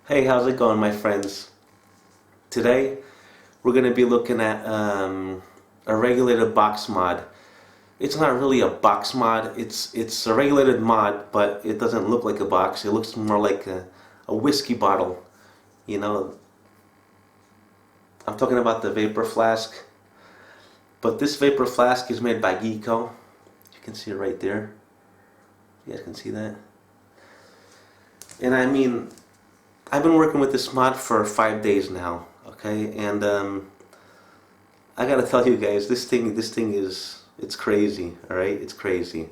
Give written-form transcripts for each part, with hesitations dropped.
Hey, how's it going, my friends? Today we're going to be looking at a regulated box mod. It's not really a box mod, it's a regulated mod, but it doesn't look like a box. It looks more like a whiskey bottle. You know, I'm talking about the Vapor Flask. But this Vapor Flask is made by Geeco. You can see it right there. You guys can see that? And I mean, I've been working with this mod for 5 days now, okay? And I gotta tell you guys, this thing is, it's crazy, alright? It's crazy.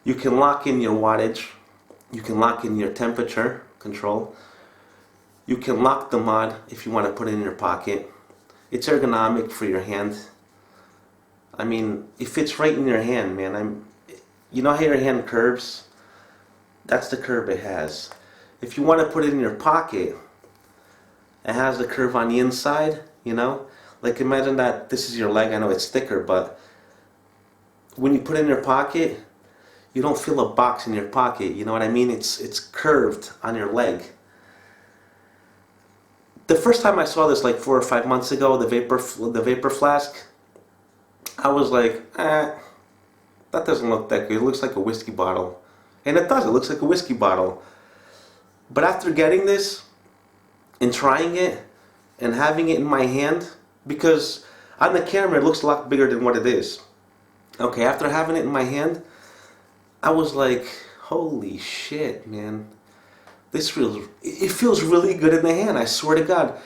You can lock in your wattage, you can lock in your temperature control, you can lock the mod if you want to put it in your pocket. It's ergonomic for your hand. I mean, it fits right in your hand, man. You know how your hand curves? That's the curve it has. If you want to put it in your pocket, it has the curve on the inside, you know? Like imagine that this is your leg. I know it's thicker, but when you put it in your pocket, you don't feel a box in your pocket. You know what I mean? It's curved on your leg. The first time I saw this, like 4 or 5 months ago, the Vapor Flask, I was like, that doesn't look that good. It looks like a whiskey bottle. And it does. It looks like a whiskey bottle. But after getting this and trying it and having it in my hand, because on the camera it looks a lot bigger than what it is. Okay, after having it in my hand, I was like, holy shit, man. It feels really good in the hand, I swear to God.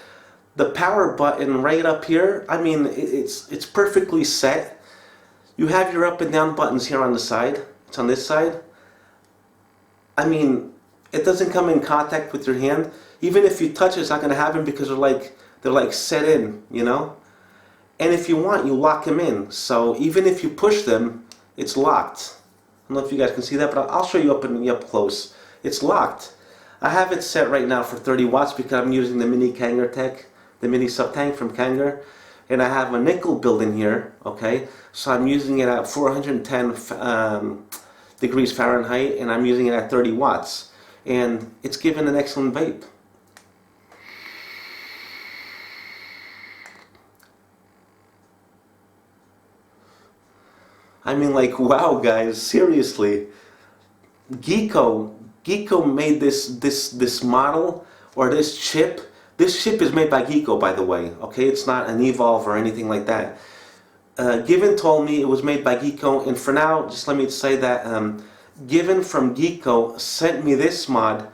The power button right up here, I mean, it's perfectly set. You have your up and down buttons here on the side. It's on this side. I mean, it doesn't come in contact with your hand. Even if you touch it, it's not going to happen because they're like set in, you know? And if you want, you lock them in. So even if you push them, it's locked. I don't know if you guys can see that, but I'll show you up close. It's locked. I have it set right now for 30 watts because I'm using the mini Kanger Tech, the mini sub-tank from Kanger. And I have a nickel built in here, okay? So I'm using it at 410 degrees Fahrenheit, and I'm using it at 30 watts. And it's given an excellent vape. I mean, like, wow, guys, seriously. Geeco made this model, or this chip. This chip is made by Geeco, by the way. Okay, it's not an Evolve or anything like that. Given told me it was made by Geeco, and for now, just let me say that Given from Geeco sent me this mod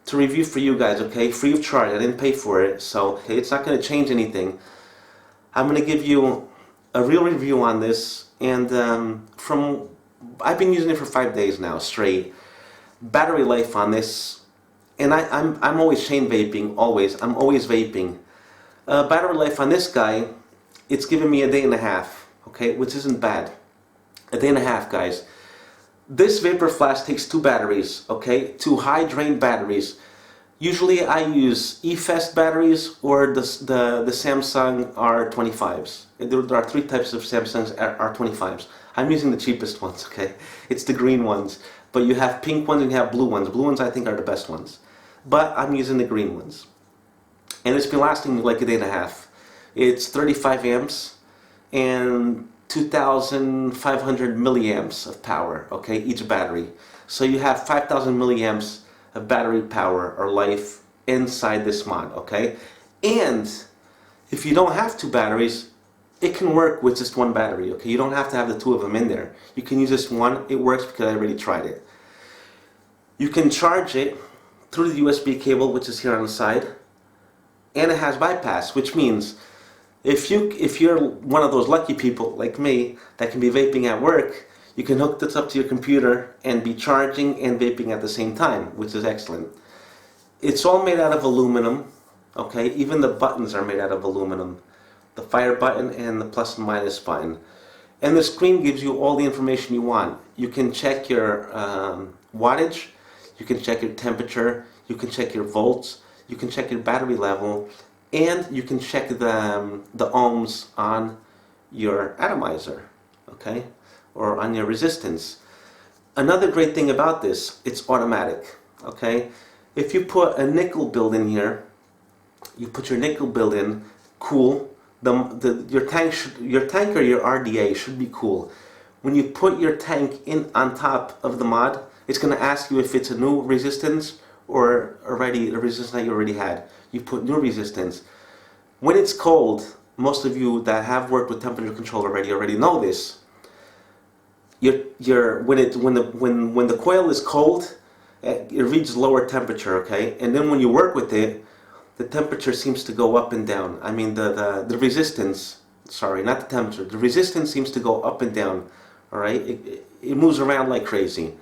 to review for you guys. Okay, free of charge. I didn't pay for it, so okay, it's not going to change anything. I'm going to give you a real review on this, and I've been using it for 5 days now straight. Battery life on this, and I'm always chain vaping. I'm always vaping. Battery life on this guy, it's given me a day and a half. Okay, which isn't bad. A day and a half, guys. This Vapor Flask takes 2 batteries. Okay, 2 high drain batteries. Usually I use eFest batteries or the Samsung R25s. There are 3 types of Samsung R25s. I'm using the cheapest ones, okay? It's the green ones. But you have pink ones and you have blue ones. Blue ones I think are the best ones. But I'm using the green ones. And it's been lasting me like a day and a half. It's 35 amps and 2,500 milliamps of power, okay, each battery. So you have 5,000 milliamps of battery power or life inside this mod, okay? And if you don't have 2 batteries, it can work with just 1 battery, okay? You don't have to have the 2 of them in there. You can use just one. It works because I already tried it. You can charge it through the USB cable, which is here on the side, and it has bypass, which means if you're one of those lucky people like me that can be vaping at work, you can hook this up to your computer and be charging and vaping at the same time, which is excellent. It's all made out of aluminum, okay? Even the buttons are made out of aluminum. The fire button and the plus and minus button. And the screen gives you all the information you want. You can check your wattage, you can check your temperature, you can check your volts, you can check your battery level, and you can check the ohms on your atomizer, okay, or on your resistance. Another great thing about this, it's automatic, okay. If you put a nickel build in here, you put your nickel build in, cool. Your tank or your RDA should be cool. When you put your tank in on top of the mod, it's going to ask you if it's a new resistance or already a resistance that you already had. You put new resistance. When it's cold, most of you that have worked with temperature control already know this. When the coil is cold, it reaches lower temperature, okay? And then when you work with it, the temperature seems to go up and down. I mean the resistance, sorry, not the temperature. The resistance seems to go up and down, all right? It moves around like crazy.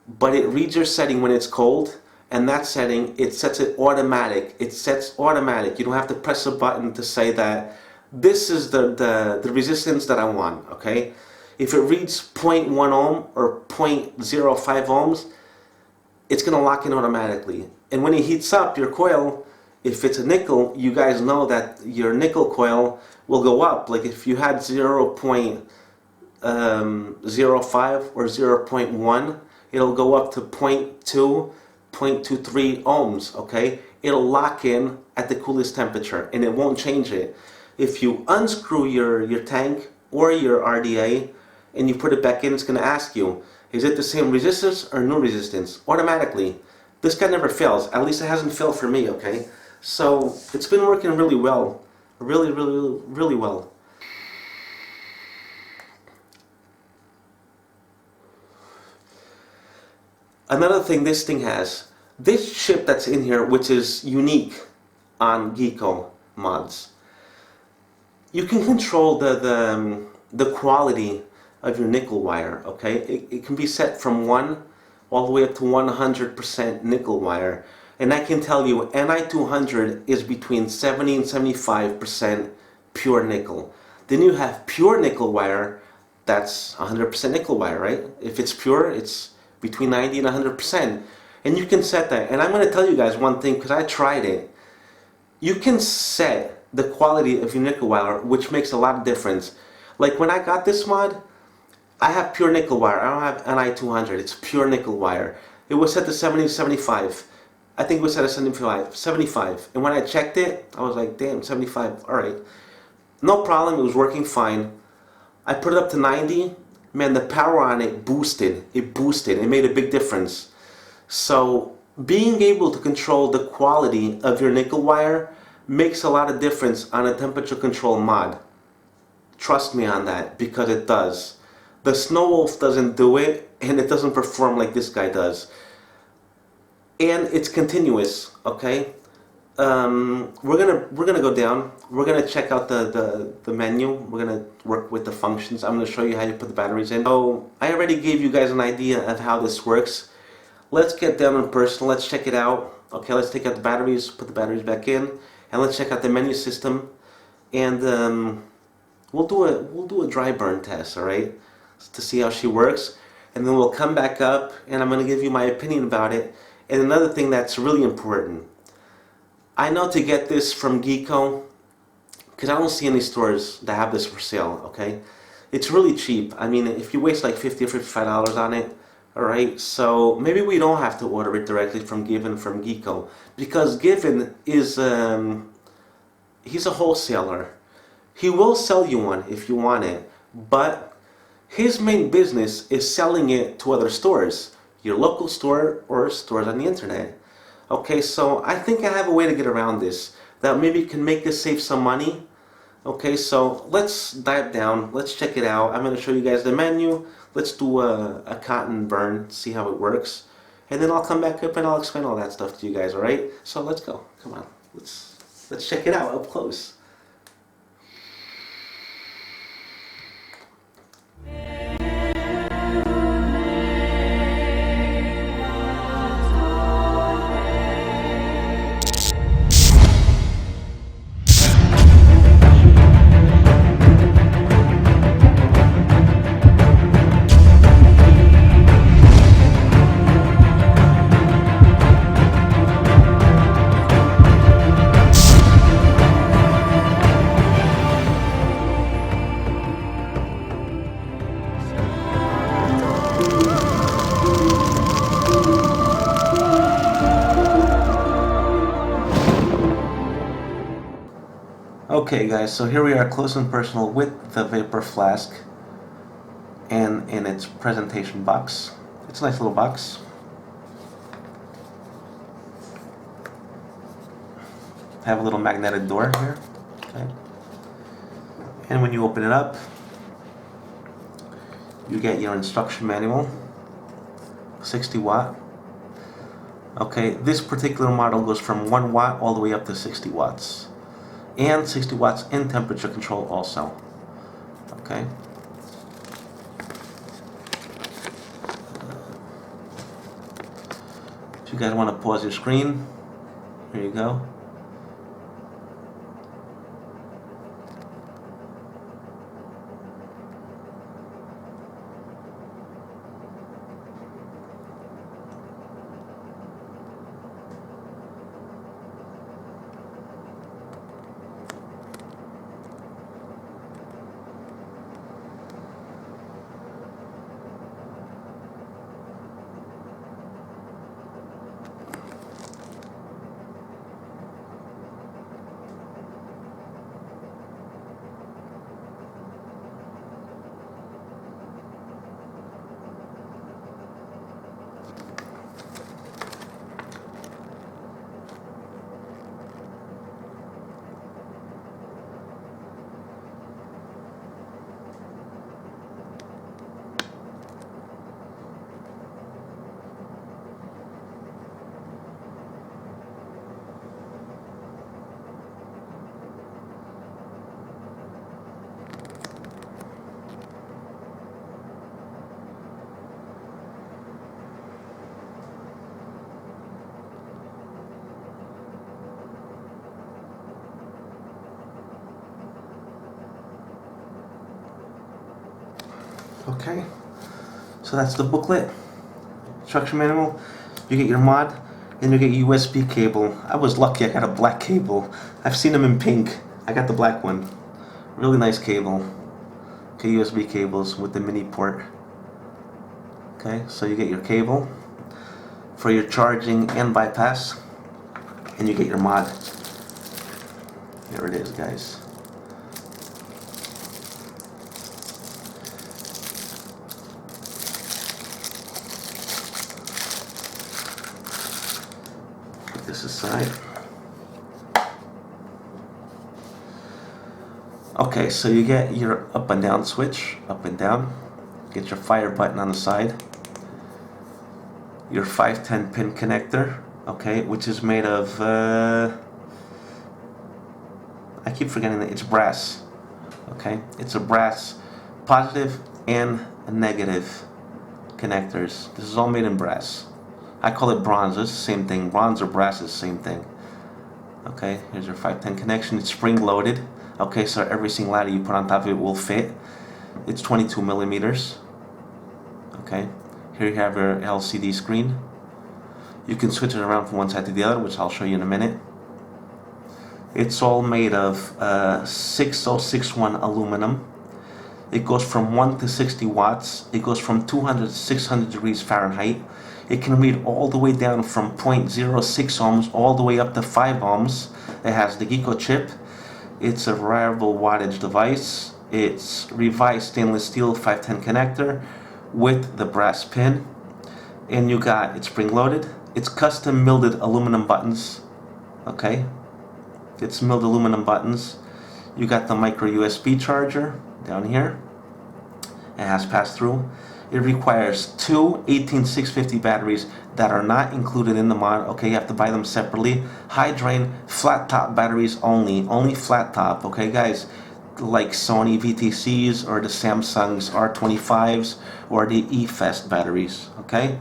But it reads your setting when it's cold, and that setting, it sets it automatic. It sets automatic. You don't have to press a button to say that this is the resistance that I want, okay? If it reads 0.1 ohm or 0.05 ohms, it's going to lock in automatically. And when it heats up your coil, if it's a nickel, you guys know that your nickel coil will go up. Like if you had 0.05 or 0.1, it'll go up to 0.2, 0.23 ohms, okay? It'll lock in at the coolest temperature and it won't change it. If you unscrew your tank or your RDA and you put it back in, it's going to ask you, is it the same resistance or new resistance? Automatically. This guy never fails. At least it hasn't failed for me, okay? So it's been working really well. Really well. Another thing this thing has, this chip that's in here, which is unique on Geeco mods, you can control the quality of your nickel wire, okay? It can be set from 1 all the way up to 100% nickel wire. And I can tell you, Ni200 is between 70 and 75% pure nickel. Then you have pure nickel wire, that's 100% nickel wire, right? If it's pure, it's between 90 and 100%. And you can set that. And I'm going to tell you guys one thing, because I tried it. You can set the quality of your nickel wire, which makes a lot of difference. Like when I got this mod, I have pure nickel wire. I don't have Ni200. It's pure nickel wire. It was set to 70 to 75. I think it was set at 75. And when I checked it, I was like, damn, 75. All right. No problem. It was working fine. I put it up to 90. Man, the power on it boosted. It boosted. It made a big difference. So being able to control the quality of your nickel wire makes a lot of difference on a temperature control mod. Trust me on that, because it does. The Snow Wolf doesn't do it, and it doesn't perform like this guy does. And it's continuous, okay? We're gonna go down. We're gonna check out the menu. We're gonna work with the functions. I'm gonna show you how you put the batteries in. So I already gave you guys an idea of how this works. Let's get down in person. Let's check it out. Okay, let's take out the batteries, put the batteries back in, and let's check out the menu system. And we'll do a dry burn test, all right, to see how she works. And then we'll come back up, and I'm gonna give you my opinion about it. And another thing that's really important, I know to get this from Geeco, because I don't see any stores that have this for sale, okay? It's really cheap. I mean, if you waste like $50 or $55 on it, alright, so maybe we don't have to order it directly from Geeco, because Given is, he's a wholesaler. He will sell you one if you want it, but his main business is selling it to other stores. Your local store or stores on the internet. Okay, so I think I have a way to get around this that maybe can make us save some money. Okay, so let's dive down. Let's check it out. I'm going to show you guys the menu. Let's do a cotton burn, see how it works. And then I'll come back up and I'll explain all that stuff to you guys, alright? So let's go. Come on. Let's check it out up close. Okay guys, so here we are close and personal with the Vapor Flask and in its presentation box. It's a nice little box. Have a little magnetic door here. Okay. And when you open it up, you get your instruction manual, 60 watt. Okay, this particular model goes from 1 watt all the way up to 60 watts. And 60 watts in temperature control also. Okay. If you guys want to pause your screen, here you go. Okay, so that's the booklet, instruction manual. You get your mod, and you get your USB cable. I was lucky, I got a black cable. I've seen them in pink. I got the black one. Really nice cable. Okay, USB cables with the mini port. Okay, so you get your cable for your charging and bypass, and you get your mod. There it is, guys. This aside. Okay, so you get your up and down switch, up and down. Get your fire button on the side. Your 510 pin connector, okay, which is made of, I keep forgetting that it's brass. Okay, it's a brass positive and a negative connectors. This is all made in brass. I call it bronze. It's the same thing. Bronze or brass is the same thing. Okay, here's your 510 connection. It's spring loaded. Okay, so every single ladder you put on top of it will fit. It's 22 millimeters. Okay, here you have your LCD screen. You can switch it around from one side to the other, which I'll show you in a minute. It's all made of 6061 aluminum. It goes from 1 to 60 watts. It goes from 200 to 600 degrees Fahrenheit. It can read all the way down from 0.06 ohms all the way up to 5 ohms. It has the Geeco chip. It's a variable wattage device. It's revised stainless steel 510 connector with the brass pin. And you got it spring loaded. It's custom milled aluminum buttons. Okay. It's milled aluminum buttons. You got the micro USB charger down here. It has pass through. It requires two 18650 batteries that are not included in the mod. Okay, you have to buy them separately. High drain, flat top batteries only flat top. Okay, guys, like Sony VTCs or the Samsung's R25s or the eFest batteries. Okay,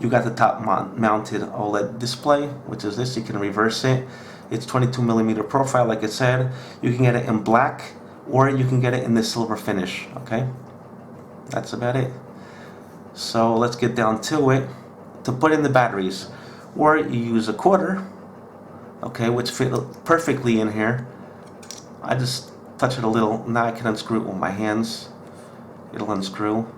you got the top mounted OLED display, which is this. You can reverse it. It's 22 millimeter profile, like I said. You can get it in black or you can get it in the silver finish. Okay. That's about it. So let's get down to it. To put in the batteries, or you use a quarter, okay, which fit perfectly in here. I just touch it a little. Now I can unscrew it with my hands. It'll unscrew.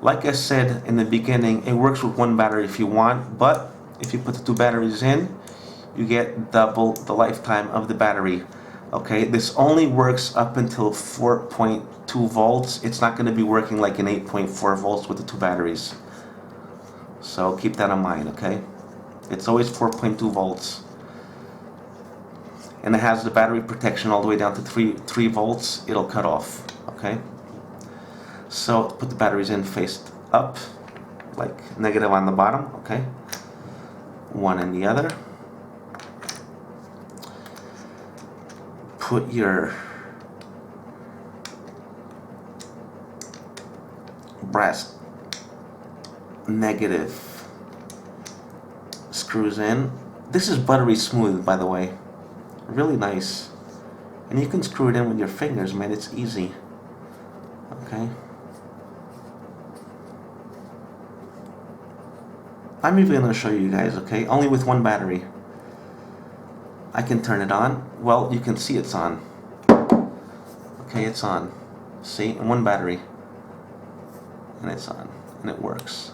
Like I said in the beginning, it works with one battery if you want, but if you put the two batteries in, you get double the lifetime of the battery. Okay, this only works up until 4.2 volts. It's not going to be working like an 8.4 volts with the two batteries. So keep that in mind, okay? It's always 4.2 volts. And it has the battery protection all the way down to 3 volts. It'll cut off, okay? So put the batteries in faced up, like negative on the bottom, okay? One in the other. Put your brass negative screws in. This is buttery smooth, by the way. Really nice. And you can screw it in with your fingers, man. It's easy. Okay. I'm even going to show you guys, okay? Only with one battery. I can turn it on. Well, you can see it's on. Okay, it's on. See? And one battery. And it's on. And it works.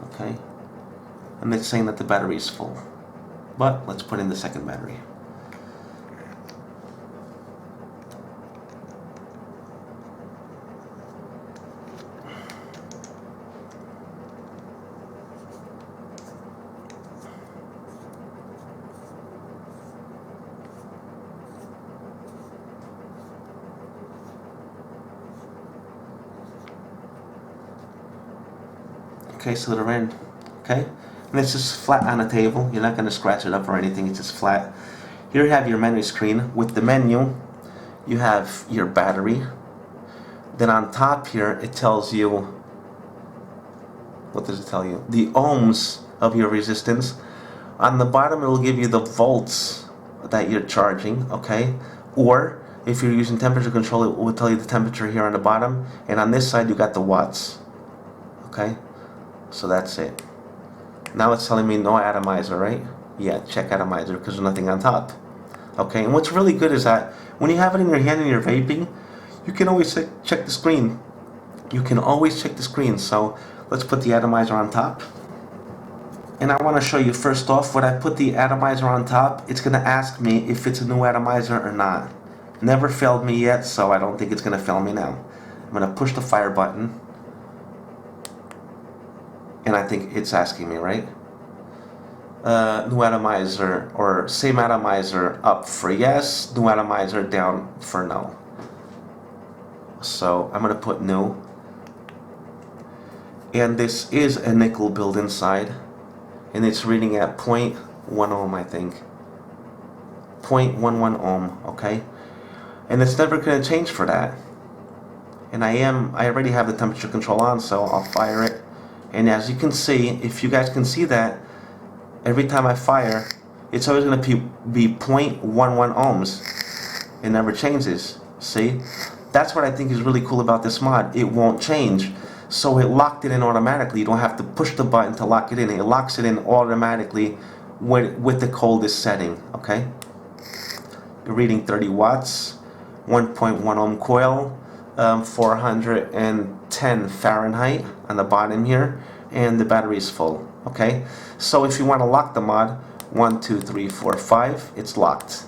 Okay? And it's saying that the battery is full. But let's put in the second battery. Okay, so they're in. Okay? And it's just flat on the table. You're not going to scratch it up or anything. It's just flat. Here you have your menu screen. With the menu, you have your battery. Then on top here, it tells you, what does it tell you? The ohms of your resistance. On the bottom, it will give you the volts that you're charging, okay? Or, if you're using temperature control, it will tell you the temperature here on the bottom. And on this side, you got the watts, okay? So that's it. Now it's telling me no atomizer, right? Yeah, check atomizer because there's nothing on top. Okay, and what's really good is that when you have it in your hand and you're vaping, you can always check the screen. You can always check the screen. So let's put the atomizer on top. And I want to show you first off, when I put the atomizer on top, it's going to ask me if it's a new atomizer or not. Never failed me yet, so I don't think it's going to fail me now. I'm going to push the fire button. And I think it's asking me, right? New atomizer, or same atomizer up for yes, new atomizer down for no. So I'm going to put new. And this is a nickel build inside. And it's reading at 0.1 ohm, I think. 0.11 ohm, okay? And it's never going to change for that. And I already have the temperature control on, so I'll fire it. And as you can see, if you guys can see that, every time I fire, it's always going to be 0.11 ohms. It never changes. See? That's what I think is really cool about this mod. It won't change. So it locked it in automatically. You don't have to push the button to lock it in. It locks it in automatically with the coldest setting. Okay? You're reading 30 watts, 1.1 ohm coil, 410 Fahrenheit on the bottom here, and the battery is full. Okay, so if you want to lock the mod, 1, 2, 3, 4, 5, it's locked.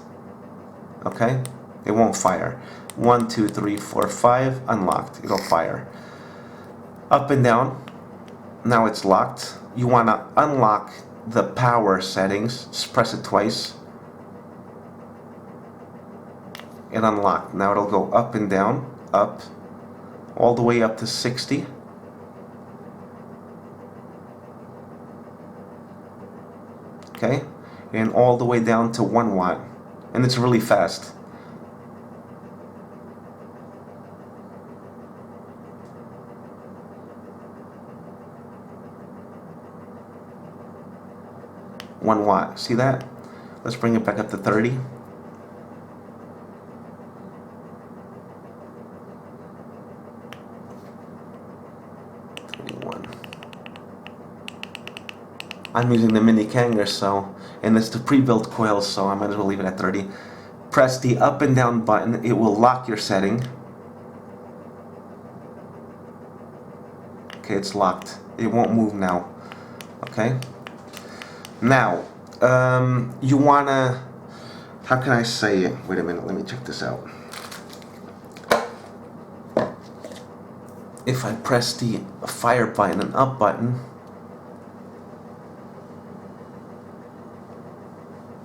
Okay, it won't fire. 1, 2, 3, 4, 5, unlocked. It'll fire. Up and down. Now it's locked. You want to unlock the power settings. Just press it twice. And unlock. Now it'll go up and down. Up, all the way up to 60. Okay, and all the way down to 1 watt, and it's really fast. One watt. See that? Let's bring it back up to 30. I'm using the mini Kanger, so, and it's the pre-built coil, so I might as well leave it at 30. Press the up and down button. It will lock your setting. Okay, it's locked. It won't move now. Okay. Now, you wanna how can I say it? Wait a minute, let me check this out. If I press the fire button and up button,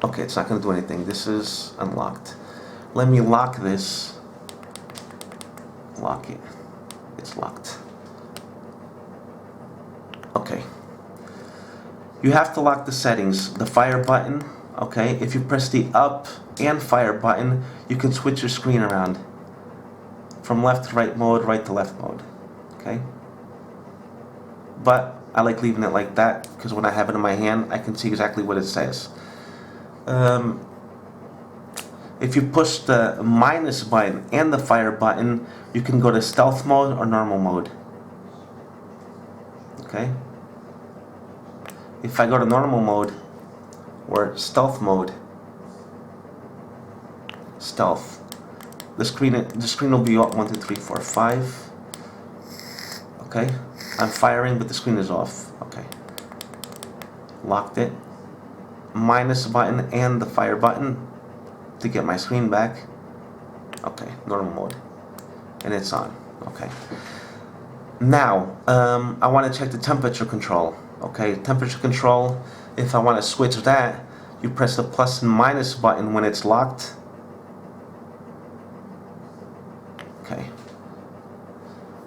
okay, it's not going to do anything. This is unlocked. Let me lock this. Lock it. It's locked. Okay. You have to lock the settings. The fire button, okay? If you press the up and fire button, you can switch your screen around. From left to right mode, right to left mode. Okay? But I like leaving it like that because when I have it in my hand, I can see exactly what it says. If you push the minus button and the fire button, you can go to stealth mode or normal mode. Okay? If I go to normal mode or stealth mode, stealth, the screen will be up 1, 2, 3, 4, 5. Okay? I'm firing, but the screen is off. Okay. Locked it. Minus button and the fire button to get my screen back. Okay, normal mode. And it's on. Okay. Now, I want to check the temperature control. Okay, temperature control, if I want to switch that, you press the plus and minus button when it's locked. Okay.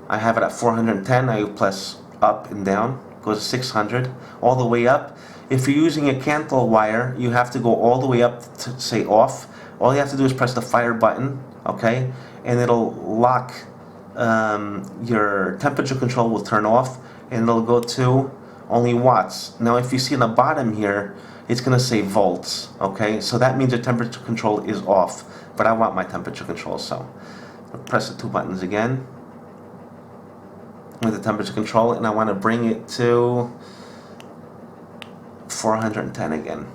I have it at 410, now you press up and down, goes to 600, all the way up. If you're using a candle wire, you have to go all the way up to say off. All you have to do is press the fire button, okay, and it'll lock, your temperature control will turn off, and it'll go to only watts. Now if you see on the bottom here, it's going to say volts, okay, so that means the temperature control is off, but I want my temperature control, so I'll press the 2 buttons again with the temperature control, and I want to bring it to 410 again.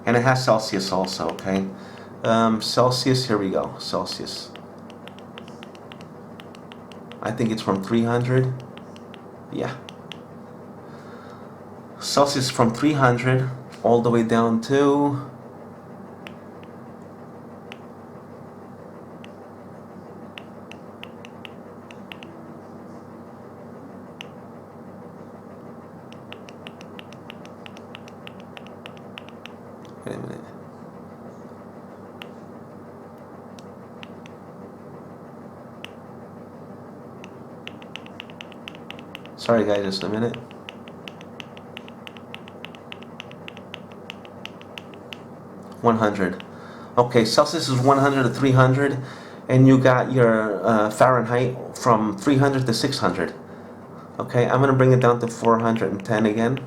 And it has Celsius also, okay? Celsius, here we go, Celsius. I think it's from 300. Yeah. Celsius from 300 all the way down to wait a minute. Sorry guys, just a minute. Okay, Celsius is 100 to 300, and you got your Fahrenheit from 300 to 600. Okay, I'm gonna bring it down to 410 again.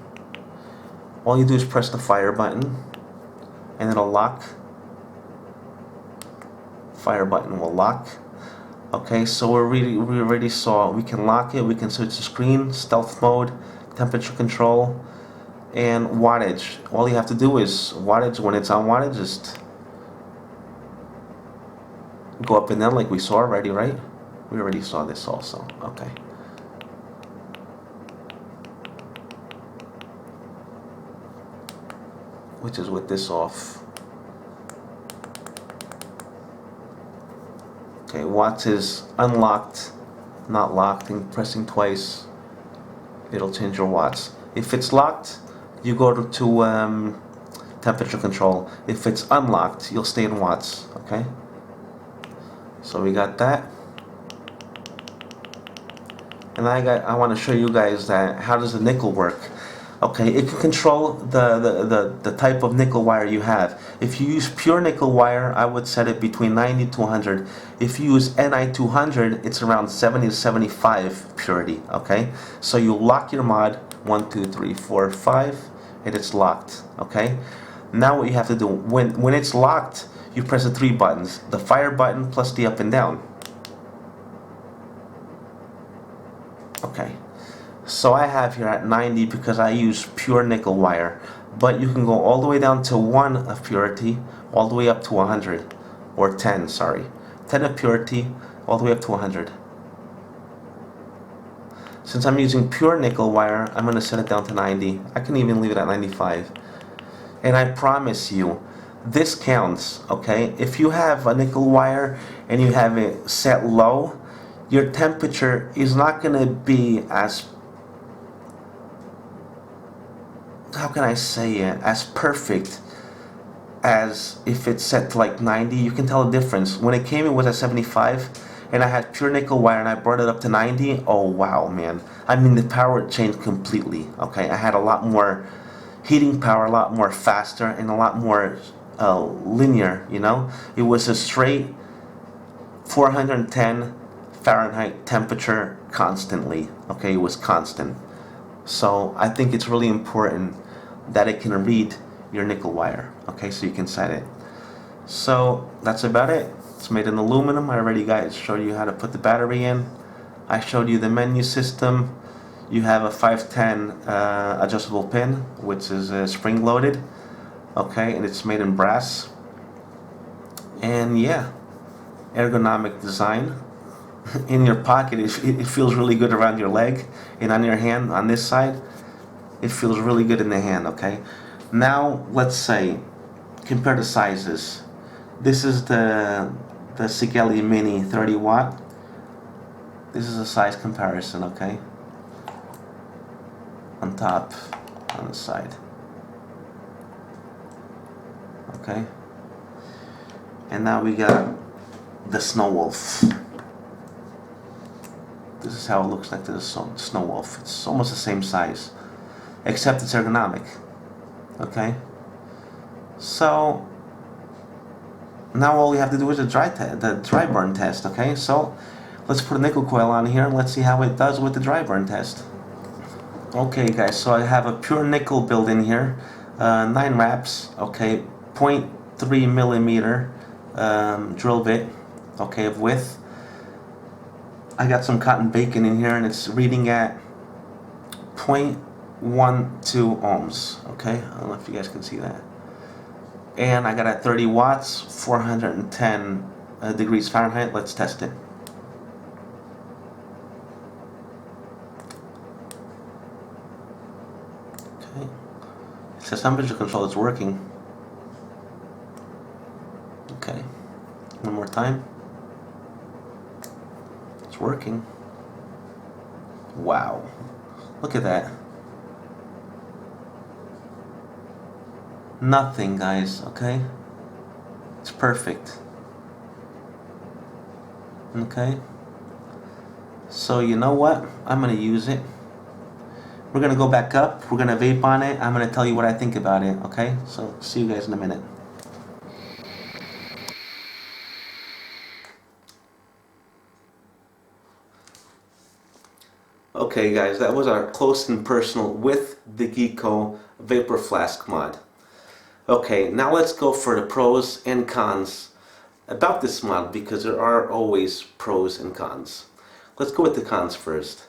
All you do is press the fire button, and it'll lock. Fire button will lock. Okay, so we already saw we can lock it, we can switch the screen, stealth mode, temperature control, and wattage. All you have to do is wattage. When it's on wattage, just go up and down like we saw already, right? We already saw this also. Okay. Which is with this off. Okay, watts is unlocked, not locked, and pressing twice, it'll change your watts. If it's locked, you go to temperature control. If it's unlocked, you'll stay in watts, okay? So we got that. And I want to show you guys that how does the nickel work. Okay, it can control the type of nickel wire you have. If you use pure nickel wire, I would set it between 90 to 100. If you use Ni200, it's around 70 to 75 purity, okay? So you lock your mod, 1, 2, 3, 4, 5, and it's locked, okay? Now what you have to do, when it's locked, you press the 3 buttons, the fire button plus the up and down. Okay. So I have here at 90 because I use pure nickel wire, but you can go all the way down to 1 of purity, all the way up to 100, or 10, sorry. 10 of purity, all the way up to 100. Since I'm using pure nickel wire, I'm going to set it down to 90. I can even leave it at 95. And I promise you, this counts, okay? If you have a nickel wire and you have it set low, your temperature is not going to be as, how can I say it, as perfect as if it's set to like 90. You can tell the difference. When it came, it was at 75, and I had pure nickel wire and I brought it up to 90. Oh wow, man. I mean, the power changed completely, okay? I had a lot more heating power, a lot more faster, and a lot more linear, you know? It was a straight 410 Fahrenheit temperature constantly, okay? It was constant. So I think it's really important that it can read your nickel wire, okay, so you can set it. So that's about it. It's made in aluminum. I already showed you how to put the battery in. I showed you the menu system. You have a 510 adjustable pin, which is spring loaded, okay, and it's made in brass. And yeah, ergonomic design. In your pocket, it feels really good around your leg, and on your hand, on this side, it feels really good in the hand, okay? Now, let's say, compare the sizes. This is the Geeco Mini 30 watt. This is a size comparison, okay? On top, on the side. Okay? And now we got the Snow Wolf. This is how it looks like the Snow Wolf. It's almost the same size, except it's ergonomic. Okay? So now all we have to do is the dry burn test. Okay? So let's put a nickel coil on here and let's see how it does with the dry burn test. Okay, guys. So I have a pure nickel build in here, 9 wraps. Okay, 0.3 millimeter drill bit. Okay, of width. I got some cotton bacon in here and it's reading at 0.12 ohms. Okay, I don't know if you guys can see that. And I got at 30 watts, 410 degrees Fahrenheit. Let's test it. Okay, it says temperature control is working. Okay, one more time. Working. Wow, look at that. Nothing, guys. Okay, it's perfect. Okay, so you know what, I'm gonna use it. We're gonna go back up, we're gonna vape on it. I'm gonna tell you what I think about it. Okay, so see you guys in a minute. Okay, guys, that was our close and personal with the Geeco Vapor Flask mod. Okay, now let's go for the pros and cons about this mod, because there are always pros and cons. Let's go with the cons first.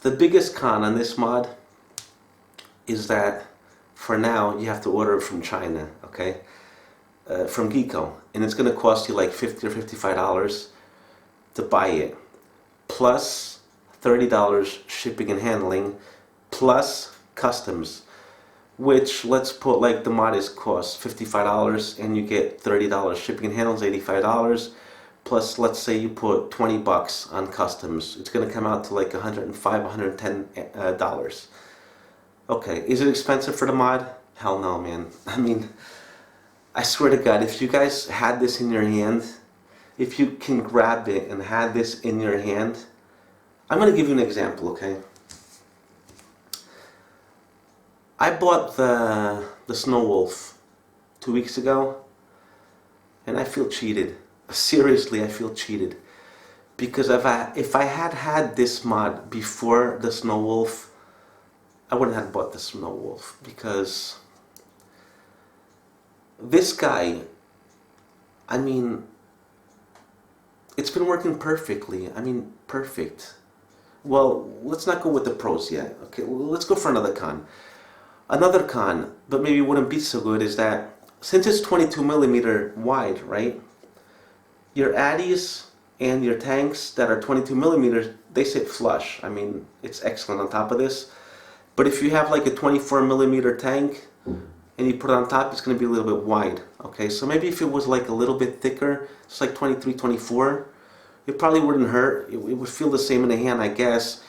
The biggest con on this mod is that for now you have to order it from China, okay? From Geeco, and it's going to cost you like $50 or $55 to buy it, plus $30 shipping and handling, plus customs, which, let's put, like, the mod is cost $55 and you get $30 shipping and handling, $85, plus let's say you put 20 bucks on customs. It's going to come out to like $105, $110. Okay, is it expensive for the mod? Hell no, man. I mean, I swear to God, if you guys had this in your hand, if you can grab it and had this in your hand, I'm going to give you an example, okay? I bought the Snow Wolf 2 weeks ago, and I feel cheated. Seriously, I feel cheated. Because if I had this mod before the Snow Wolf, I wouldn't have bought the Snow Wolf. Because this guy, I mean, it's been working perfectly. I mean, perfect. Well, let's not go with the pros yet. Okay, let's go for another con. Another con, but maybe wouldn't be so good, is that since it's 22 millimeter wide, right? Your addies and your tanks that are 22 millimeters, they sit flush. I mean, it's excellent on top of this. But if you have like a 24 millimeter tank, and you put it on top, it's going to be a little bit wide. Okay, so maybe if it was like a little bit thicker, just like 23, 24, it probably wouldn't hurt. It would feel the same in the hand, I guess.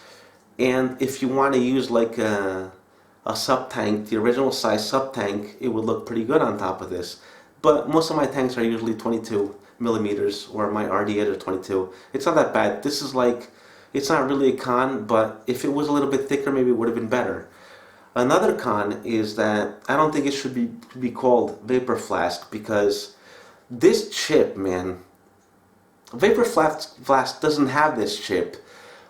And if you want to use like a sub tank, the original size sub tank, it would look pretty good on top of this. But most of my tanks are usually 22 millimeters, or my RDAs are 22. It's not that bad. This is like, it's not really a con, but if it was a little bit thicker, maybe it would have been better. Another con is that I don't think it should be called Vapor Flask, because this chip, man, Vapor Flask doesn't have this chip.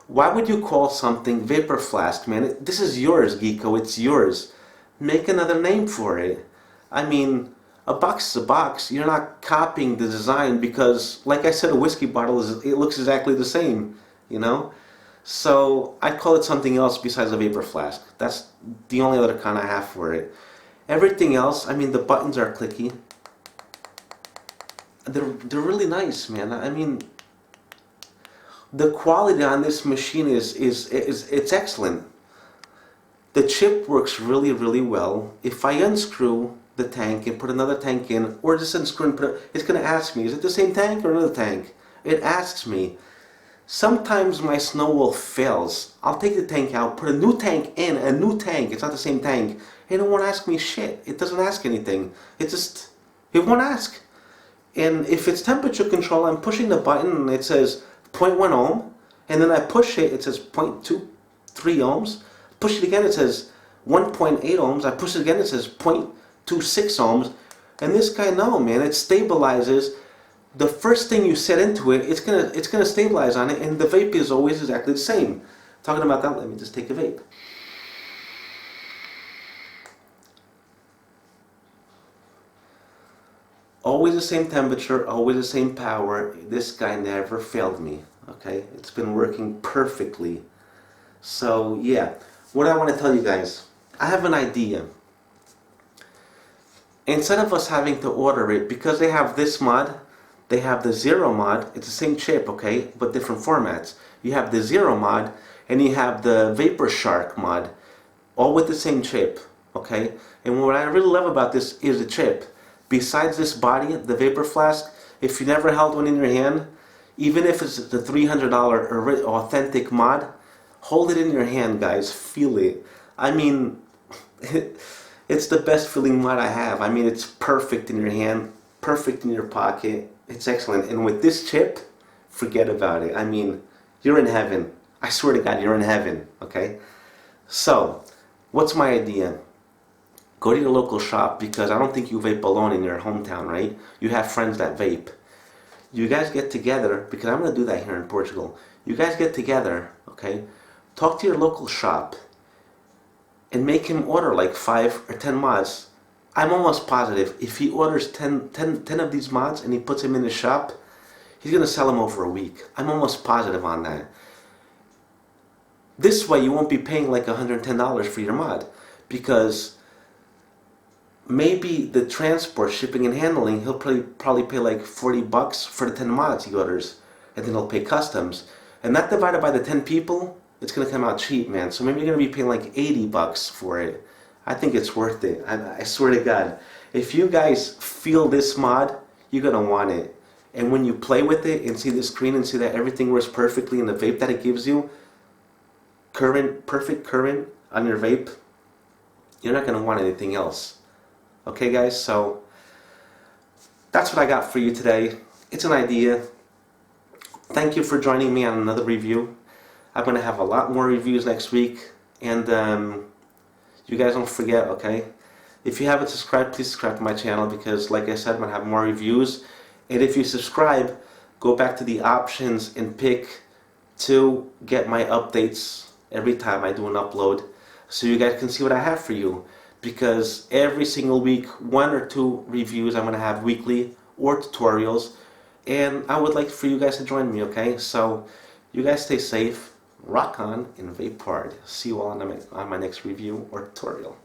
Why would you call something Vapor Flask, man? This is yours, Geeco. It's yours. Make another name for it. I mean, a box is a box. You're not copying the design because, like I said, a whiskey bottle it looks exactly the same, you know? So I'd call it something else besides a Vapor Flask. That's the only other con I have for it. Everything else, I mean, the buttons are clicky. They're really nice, man. I mean, the quality on this machine is it's excellent. The chip works really, really well. If I unscrew the tank and put another tank in, or just unscrew and put it, it's going to ask me, is it the same tank or another tank? It asks me. Sometimes my Snow Wolf fails. I'll take the tank out, put a new tank in, a new tank. It's not the same tank. And it won't ask me shit. It doesn't ask anything. It won't ask. And if it's temperature control, I'm pushing the button and it says 0.1 ohm. And then I push it, it says 0.23 ohms. Push it again, it says 1.8 ohms. I push it again, it says 0.26 ohms. And this guy, no, man, it stabilizes. The first thing you set into it, it's gonna stabilize on it, and the vape is always exactly the same. Talking about that, let me just take a vape. Always the same temperature, always the same power. This guy never failed me. Okay, it's been working perfectly. So yeah, what I want to tell you guys, I have an idea. Instead of us having to order it, because they have this mod, they have the Zero mod. It's the same chip, okay, but different formats. You have the Zero mod and you have the Vapor Shark mod, all with the same chip, okay. And what I really love about this is the chip. Besides this body, the Vapor Flask, if you never held one in your hand, even if it's the $300 authentic mod, hold it in your hand, guys. Feel it. I mean, it's the best feeling mod I have. I mean, it's perfect in your hand, perfect in your pocket. It's excellent. And with this chip, forget about it. I mean, you're in heaven. I swear to God, you're in heaven. Okay? So, what's my idea? Go to your local shop, because I don't think you vape alone in your hometown, right? You have friends that vape. You guys get together, because I'm going to do that here in Portugal. You guys get together, okay? Talk to your local shop and make him order like 5 or 10 mods. I'm almost positive if he orders 10 of these mods and he puts them in his shop, he's going to sell them over a week. I'm almost positive on that. This way you won't be paying like $110 for your mod, because maybe the transport, shipping and handling, he'll probably pay like $40 for the 10 mods he orders, and then he'll pay customs. And that divided by the 10 people, it's going to come out cheap, man. So maybe you're going to be paying like $80 for it. I think it's worth it. I swear to God. If you guys feel this mod, you're going to want it. And when you play with it and see the screen and see that everything works perfectly in the vape that it gives you, perfect current on your vape, you're not going to want anything else. Okay, guys, so that's what I got for you today. It's an idea. Thank you for joining me on another review. I'm going to have a lot more reviews next week. And you guys don't forget, okay? If you haven't subscribed, please subscribe to my channel, because like I said, I'm going to have more reviews. And if you subscribe, go back to the options and pick to get my updates every time I do an upload, so you guys can see what I have for you. Because every single week, 1 or 2 reviews I'm going to have weekly, or tutorials. And I would like for you guys to join me, okay? So, you guys stay safe, rock on, and vape hard. See you all on my next review or tutorial.